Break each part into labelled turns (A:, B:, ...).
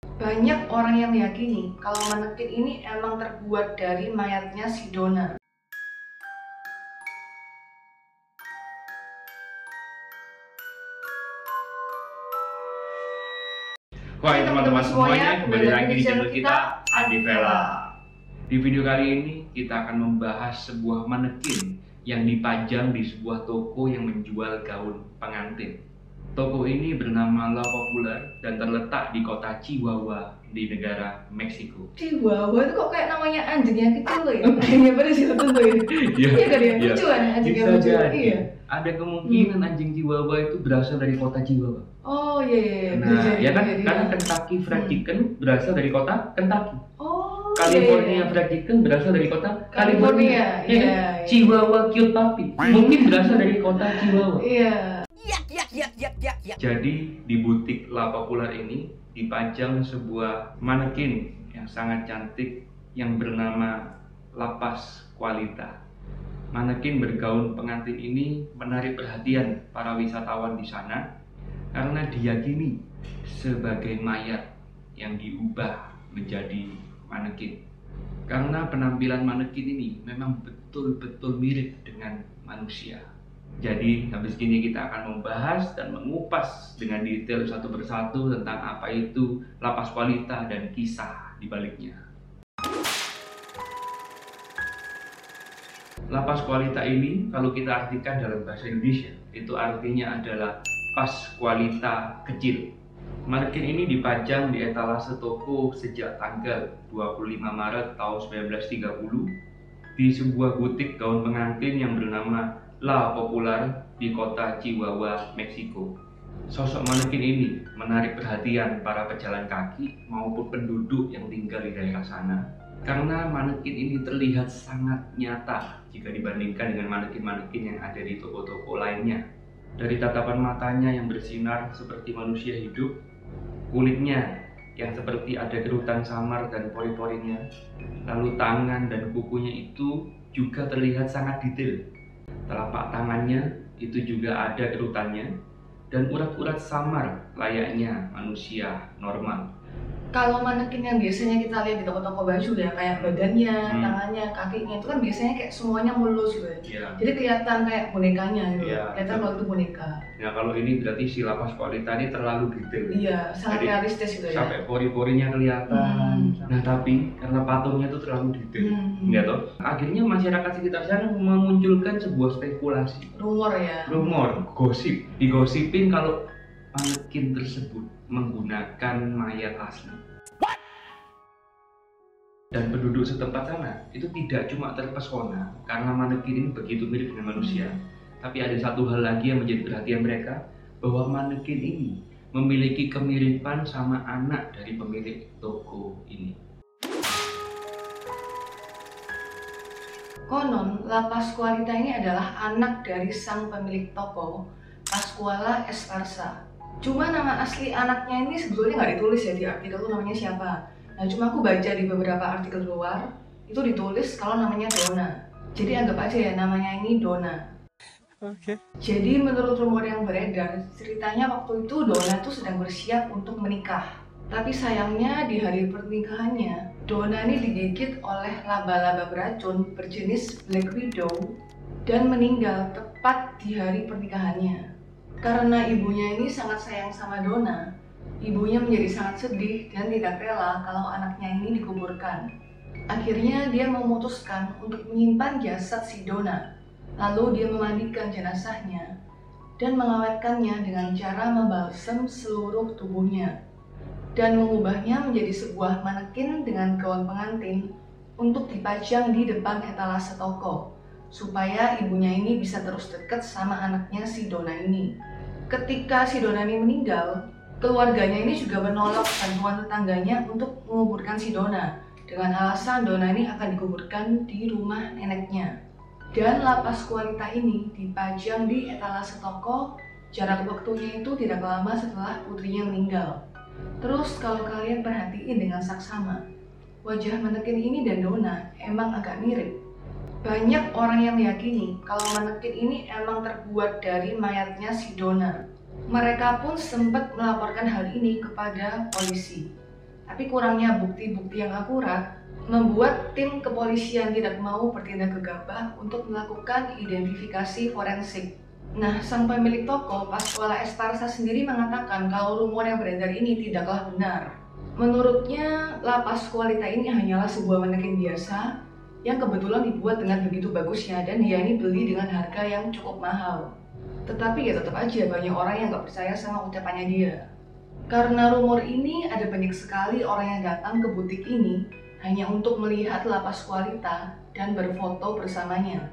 A: Banyak orang yang meyakini kalau manekin ini emang terbuat dari mayatnya si Donna.
B: Hai teman-teman semuanya, kembali lagi di channel kita Adivela. Di video kali ini kita akan membahas sebuah manekin yang dipajang di sebuah toko yang menjual gaun pengantin. Toko ini bernama La Popular dan terletak di kota Chihuahua di negara Meksiko.
A: Chihuahua itu kok kayak namanya anjing yang kecil loh ya? Anjingnya pada situ tuh ya? Iya kan ya? Lucu kan anjing yang lucu? Iya.
B: Ada kemungkinan anjing Chihuahua itu berasal dari kota Chihuahua.
A: Oh iya.
B: Nah, ya kan? Karena Kentucky Fried Chicken berasal dari kota Kentucky.
A: Oh,
B: California Fried Chicken berasal dari kota California.
A: Iya.
B: Chihuahua Cute Puppy mungkin berasal dari kota Chihuahua.
A: Iya.
B: Jadi di butik La Popular ini dipajang sebuah manekin yang sangat cantik yang bernama Lapas Qualita. Manekin bergaun pengantin ini menarik perhatian para wisatawan di sana karena diyakini sebagai mayat yang diubah menjadi manekin. Karena penampilan manekin ini memang betul-betul mirip dengan manusia. Jadi habis ini kita akan membahas dan mengupas dengan detail satu persatu tentang apa itu Lapas Qualita dan kisah di baliknya. Lapas Qualita ini kalau kita artikan dalam bahasa Indonesia itu artinya adalah pas kualita kecil. Manekin ini dipajang di etalase toko sejak tanggal 25 Maret tahun 1930 di sebuah butik gaun pengantin yang bernama La Popular di kota Chihuahua, Meksiko. Sosok manekin ini menarik perhatian para pejalan kaki maupun penduduk yang tinggal di daerah sana karena manekin ini terlihat sangat nyata jika dibandingkan dengan manekin-manekin yang ada di toko-toko lainnya. Dari tatapan matanya yang bersinar seperti manusia hidup, kulitnya yang seperti ada kerutan samar dan pori-porinya, lalu tangan dan kukunya itu juga terlihat sangat detail. Telapak tangannya itu juga ada kerutannya dan urat-urat samar layaknya manusia normal.
A: Kalau manekin yang biasanya kita lihat di toko-toko baju ya, kayak badannya, tangannya, kakinya itu kan biasanya kayak semuanya mulus gitu ya. Jadi kelihatan kayak bonekanya gitu. Kelihatan kalau itu boneka.
B: Nah, kalau ini berarti si Lapas Qualita ini terlalu detail.
A: Iya, sangat realistis gitu ya.
B: Sampai pori-porinya kelihatan. Nah, tapi karena patungnya itu terlalu detail. Ya toh. Akhirnya masyarakat sekitar sana memunculkan sebuah spekulasi. Rumor, gosip. Digosipin kalau manekin tersebut menggunakan mayat asli. Dan penduduk setempat sana itu tidak cuma terpesona karena manekin ini begitu mirip dengan manusia, tapi ada satu hal lagi yang menjadi perhatian mereka, bahwa manekin ini memiliki kemiripan sama anak dari pemilik toko ini.
A: Konon, Lapas Qualita ini adalah anak dari sang pemilik toko, Pascuala Esparza. Cuma nama asli anaknya ini sebetulnya nggak ditulis ya di artikel itu namanya siapa. Nah, cuma aku baca di beberapa artikel luar itu ditulis kalau namanya Donna. Jadi anggap aja ya namanya ini Donna. Oke. Jadi menurut rumor yang beredar, ceritanya waktu itu Donna tuh sedang bersiap untuk menikah. Tapi sayangnya di hari pernikahannya, Donna ini digigit oleh laba-laba beracun berjenis Black Widow dan meninggal tepat di hari pernikahannya. Karena ibunya ini sangat sayang sama Donna, ibunya menjadi sangat sedih dan tidak rela kalau anaknya ini dikuburkan. Akhirnya dia memutuskan untuk menyimpan jasad si Donna. Lalu dia memandikan jenazahnya dan mengawetkannya dengan cara membalsem seluruh tubuhnya dan mengubahnya menjadi sebuah manekin dengan gaun pengantin untuk dipajang di depan etalase toko supaya ibunya ini bisa terus dekat sama anaknya si Donna ini. Ketika si Donna ini meninggal, keluarganya ini juga menolak bantuan tetangganya untuk menguburkan si Donna dengan alasan Donna ini akan dikuburkan di rumah neneknya. Dan Lapas Qualita ini dipajang di etalase toko, jarak waktunya itu tidak lama setelah putrinya meninggal. Terus kalau kalian perhatiin dengan saksama, wajah manekin ini dan Donna emang agak mirip. Banyak orang yang meyakini kalau manekin ini emang terbuat dari mayatnya si Donna. Mereka pun sempat melaporkan hal ini kepada polisi. Tapi kurangnya bukti-bukti yang akurat membuat tim kepolisian tidak mau bertindak gegabah untuk melakukan identifikasi forensik. Nah, sang pemilik toko Pascuala Esparza sendiri mengatakan kalau rumor yang beredar ini tidaklah benar. Menurutnya, La Pascualita ini hanyalah sebuah manekin biasa yang kebetulan dibuat dengan begitu bagusnya dan dia ini beli dengan harga yang cukup mahal. Tetapi ya tetap aja banyak orang yang gak percaya sama ucapannya dia. Karena rumor ini, ada banyak sekali orang yang datang ke butik ini hanya untuk melihat La Pascualita dan berfoto bersamanya.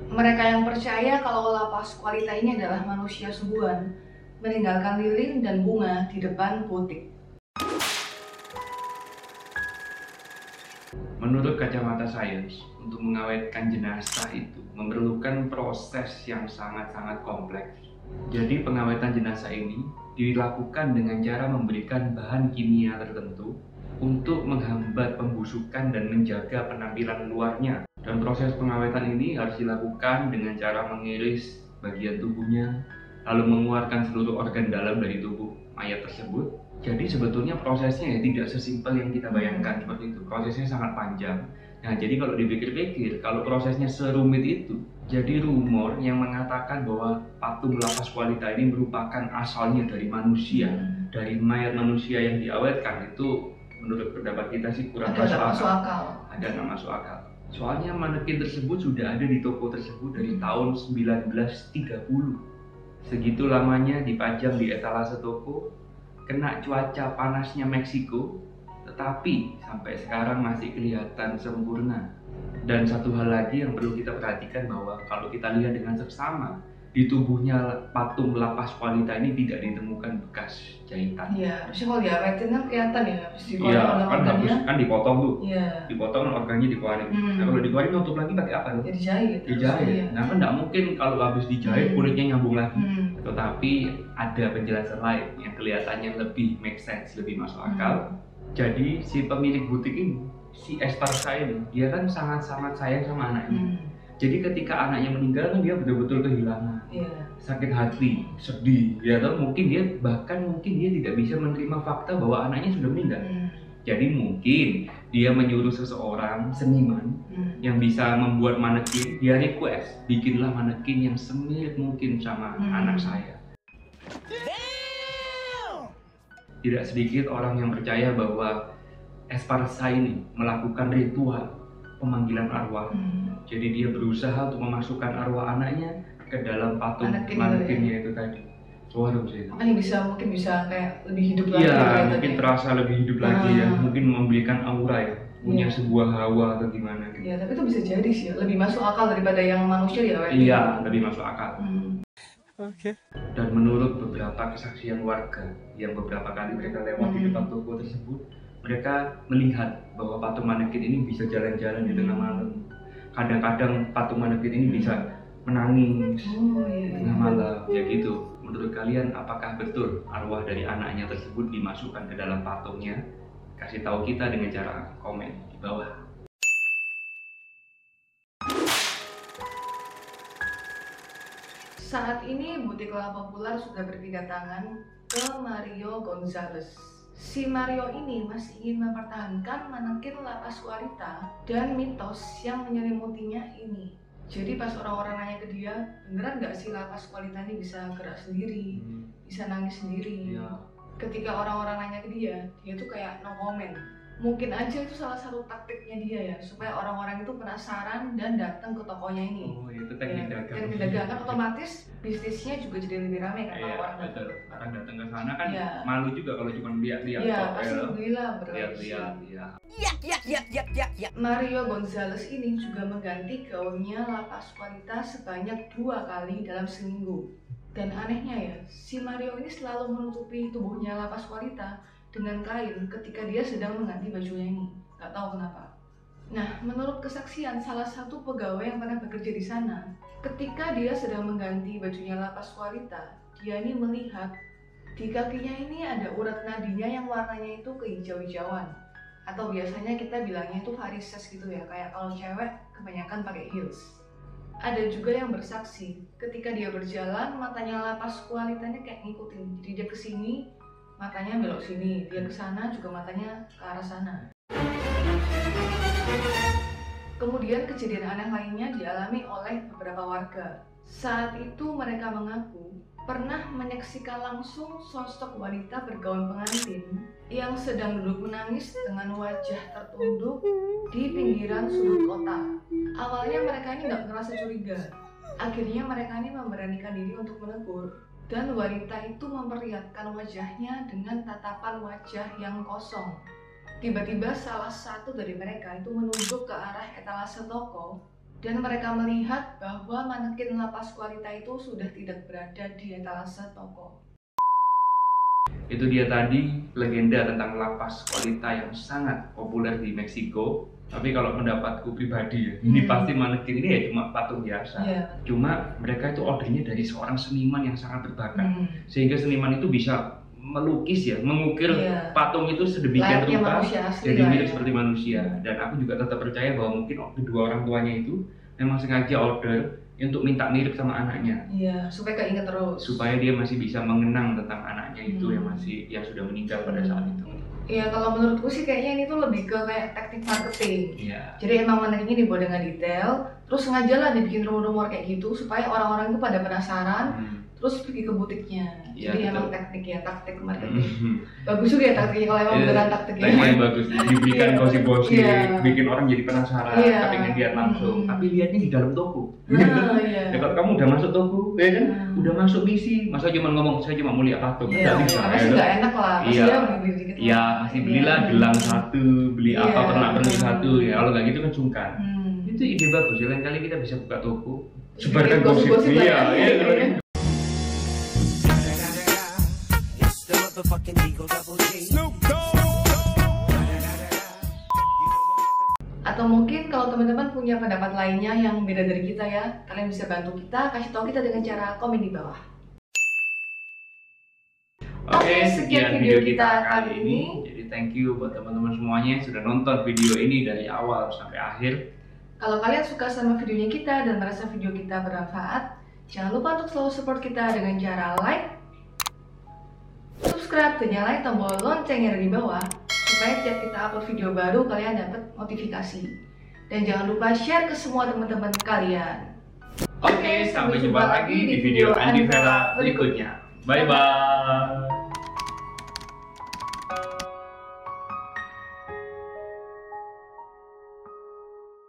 A: Mereka yang percaya kalau La Pascualita ini adalah manusia sungguhan, meninggalkan lilin dan bunga di depan butik.
B: Menurut kacamata sains, untuk mengawetkan jenazah itu memerlukan proses yang sangat-sangat kompleks. Jadi pengawetan jenazah ini dilakukan dengan cara memberikan bahan kimia tertentu untuk menghambat pembusukan dan menjaga penampilan luarnya. Dan proses pengawetan ini harus dilakukan dengan cara mengiris bagian tubuhnya, lalu mengeluarkan seluruh organ dalam dari tubuh mayat tersebut. Jadi sebetulnya prosesnya ya tidak sesimpel yang kita bayangkan seperti itu. Prosesnya sangat panjang. Nah, jadi kalau dipikir-pikir, kalau prosesnya serumit itu, jadi rumor yang mengatakan bahwa patung La Pascualita ini merupakan asalnya dari manusia, dari mayat manusia yang diawetkan, itu menurut pendapat kita sih kurang masuk akal. Ada nggak masuk akal. Soalnya manekin tersebut sudah ada di toko tersebut dari tahun 1930. Segitu lamanya dipajang di etalase toko, kena cuaca panasnya Meksiko, tetapi sampai sekarang masih kelihatan sempurna. Dan satu hal lagi yang perlu kita perhatikan bahwa kalau kita lihat dengan seksama, di tubuhnya patung La Pascualita ini tidak ditemukan bekas jahitan.
A: Iya, harusnya kalau diawetin kan kelihatan ya, habis
B: Iya, kan dipotong tuh.
A: Iya.
B: Dipotong organnya dikeluarin. Nah, kalau dikeluarin nutup lagi pakai apa tuh?
A: Ya dijahit.
B: Dijahit. Nah, kan nggak mungkin kalau habis dijahit kulitnya nyambung lagi. Tetapi ada penjelasan lain yang kelihatannya lebih make sense, lebih masuk akal. Jadi si pemilik butik ini, si Esparza ini, dia kan sangat-sangat sayang sama anaknya. Jadi ketika anaknya meninggal kan dia betul-betul kehilangan, sakit hati, sedih, ya atau mungkin dia tidak bisa menerima fakta bahwa anaknya sudah meninggal. Jadi mungkin dia menyuruh seseorang seniman yang bisa membuat manekin, dia request bikinlah manekin yang semirip mungkin sama anak saya. Tidak sedikit orang yang percaya bahwa Esparza ini melakukan ritual pemanggilan arwah. Jadi dia berusaha untuk memasukkan arwah anaknya ke dalam patung manekinnya itu tadi. Waduh sih.
A: Makanya mungkin bisa kayak lebih hidup lagi.
B: Iya, mungkin terasa lebih hidup lagi ya. Mungkin memberikan aura ya, punya sebuah hawa atau gimana gitu.
A: Iya, tapi itu bisa jadi sih, lebih masuk akal daripada yang manusia ya.
B: Iya, lebih masuk akal.
C: Oke.
B: Dan menurut beberapa kesaksian warga yang beberapa kali mereka lewat di depan toko tersebut, mereka melihat bahwa patung manekin ini bisa jalan-jalan di tengah malam. Kadang-kadang patung manekin ini bisa menangis di tengah malam, ya gitu. Menurut kalian apakah betul arwah dari anaknya tersebut dimasukkan ke dalam patungnya? Kasih tahu kita dengan cara komen di bawah.
A: Saat ini butik La Popular sudah berpindah tangan ke Mario Gonzalez. Si Mario ini masih ingin mempertahankan manekin La Pascualita dan mitos yang menyelimutinya ini. Jadi pas orang-orang nanya ke dia, beneran gak sih La Pascualita ini bisa gerak sendiri, bisa nangis sendiri? Ketika orang-orang nanya ke dia tuh kayak no comment. Mungkin aja itu salah satu taktiknya dia ya, supaya orang-orang itu penasaran dan datang ke tokonya ini.
B: Oh, itu teknik dagang.
A: Teknik dagang kan otomatis bisnisnya juga jadi lebih ramai kan kalau orang
B: betul. Orang datang ke sana kan malu juga kalau cuma lihat-lihat.
A: Iya, pasti belilah
B: lihat-lihat.
A: Mario Gonzalez ini juga mengganti gaunnya La Pascualita sebanyak 2 kali dalam seminggu. Dan anehnya ya, si Mario ini selalu menutupi tubuhnya La Pascualita dengan kain ketika dia sedang mengganti bajunya ini. Gak tahu kenapa. Nah, menurut kesaksian salah satu pegawai yang pernah bekerja di sana, ketika dia sedang mengganti bajunya La Pascualita, dia ini melihat di kakinya ini ada urat nadinya yang warnanya itu kehijau-hijauan. Atau biasanya kita bilangnya itu varises gitu ya, kayak kalau cewek kebanyakan pakai heels. Ada juga yang bersaksi, ketika dia berjalan matanya La Pascualitanya kayak ngikutin, jadi dia kesini, matanya belok sini, dia ke sana juga matanya ke arah sana. Kemudian kejadian aneh lainnya dialami oleh beberapa warga. Saat itu mereka mengaku pernah menyaksikan langsung sosok wanita bergaun pengantin yang sedang duduk menangis dengan wajah tertunduk di pinggiran sudut kota. Awalnya mereka ini nggak ngerasa curiga. Akhirnya mereka ini memberanikan diri untuk menegur. Dan wanita itu memperlihatkan wajahnya dengan tatapan wajah yang kosong. Tiba-tiba salah satu dari mereka itu menunjuk ke arah etalase toko dan mereka melihat bahwa manekin lapas kualita itu sudah tidak berada di etalase toko.
B: Itu dia tadi legenda tentang lapas kualita yang sangat populer di Meksiko. Tapi kalau pendapatku pribadi ya, ini pasti manekin ini ya cuma patung biasa. Cuma mereka itu ordernya dari seorang seniman yang sangat berbakat. Sehingga seniman itu bisa melukis ya, mengukir patung itu sedemikian rupa jadi mirip seperti manusia. Dan aku juga tetap percaya bahwa mungkin kedua orang tuanya itu memang sengaja order untuk minta mirip sama anaknya.
A: Iya, supaya keinget terus.
B: Supaya dia masih bisa mengenang tentang anaknya itu yang sudah meninggal pada saat itu.
A: Iya, kalau menurutku sih kayaknya ini tuh lebih ke kayak teknik marketing.
B: Iya.
A: Jadi emang manekinnya dibuat dengan detail, terus sengaja lah dibikin rumor-rumor kayak gitu supaya orang-orang itu pada penasaran. Terus pergi ke butiknya.
B: Ya,
A: jadi
B: betul.
A: emang teknik ya, taktik marketing. Bagus juga ya taktiknya kalau emang beneran taktiknya.
B: Tekniknya bagus, diberikan gosip-gosip, bikin orang jadi penasaran, pengen lihat langsung. Tapi lihatnya di dalam toko. Ya kalau kamu udah masuk toko, ya kan? Udah masuk misi, masa cuma ngomong saya cuma mau lihat patung.
A: Karena sih nggak enak lah.
B: Iya.
A: Beli dikit.
B: Iya, masih belilah gelang satu, beli apa pernak-pernik satu. Ya kalau nggak gitu kan sungkan. Itu ide bagus. Ya lain kali kita bisa buka toko, sebarkan gosip. Iya.
A: Atau mungkin kalau teman-teman punya pendapat lainnya yang beda dari kita ya, kalian bisa bantu kita, kasih tahu kita dengan cara komen di bawah.
B: Oke, sekian video kita kali ini. Jadi thank you buat teman-teman semuanya yang sudah nonton video ini dari awal sampai akhir.
A: Kalau kalian suka sama videonya kita dan merasa video kita bermanfaat, jangan lupa untuk selalu support kita dengan cara like, subscribe, dan nyalain tombol loncengnya di bawah supaya tiap kita upload video baru kalian dapat notifikasi. Dan jangan lupa share ke semua teman-teman kalian.
B: Oke, sampai jumpa lagi di video Andi Vera berikutnya. Bye bye.